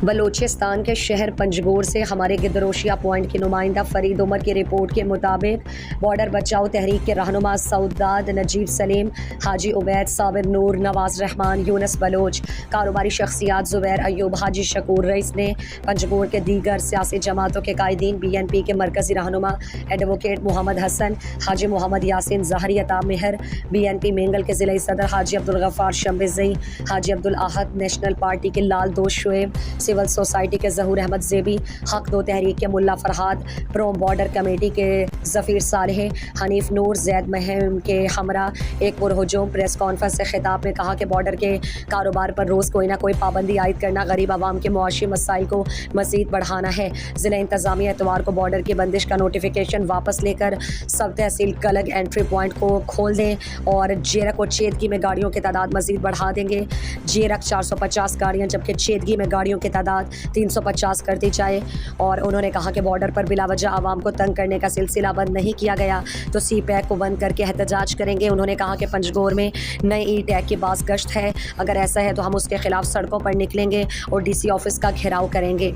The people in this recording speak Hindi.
बलूचिस्तान के शहर पंजगोर से हमारे गिदरोशिया पॉइंट के नुमाइंदा फरीद उमर की रिपोर्ट के मुताबिक बॉर्डर बचाओ तहरीक के रहनुमा सऊदाद नजीब सलीम, हाजी उबैद, साबिर नूर, नवाज रहमान, यूनस बलोच, कारोबारी शख्सियात ज़ुबैर अयूब, हाजी शकूर रईस ने पंजगोर के दीगर सियासी जमातों के कायदीन, BNP के मरकज़ी रहनुमा एडवोकेट मोहम्मद हसन, हाजी मोहम्मद यासिन ज़हरी अता मेहर, BNP मेंगल के ज़िला सदर हाजी अब्दुल गफ़ार शम्बिज़ई, हाजी अब्दुल अहद, नेशनल पार्टी के लाल दोस्त शुएब, सिविल सोसाइटी के ज़हूर अहमद ज़ेबी, हक दो तहरीक के मुल्ला फरहाद, प्रो बॉर्डर कमेटी के ज़फ़ीर सालेह, हनीफ नूर, जैद महम के हमरा एक पुरहुजूम प्रेस कॉन्फ्रेंस से खिताब में कहा कि बॉर्डर के कारोबार पर रोज़ कोई ना कोई पाबंदी आयद करना गरीब आवाम के मुआशी मसाइल को मज़ीद बढ़ाना है। ज़िला इंतज़ामिया एतवार को बॉर्डर की बंदिश का नोटिफिकेशन वापस लेकर सब तहसील कलग एंट्री पॉइंट को खोल दें और जेरक और चेदगी में गाड़ियों की तादाद मज़ीद बढ़ा देंगे। जेरक 450 गाड़ियाँ जबकि चेदगी में गाड़ियों की तादाद 350 कर दी जाए। और उन्होंने कहा कि बॉर्डर पर बिलावजह आवाम को तंग करने का सिलसिला बंद नहीं किया गया तो CPAC को बंद करके एहतजाज करेंगे। उन्होंने कहा कि पंजगोर में नई E-टैग की बास गश्त है, अगर ऐसा है तो हम उसके खिलाफ सड़कों पर निकलेंगे और DC ऑफिस का घेराव करेंगे।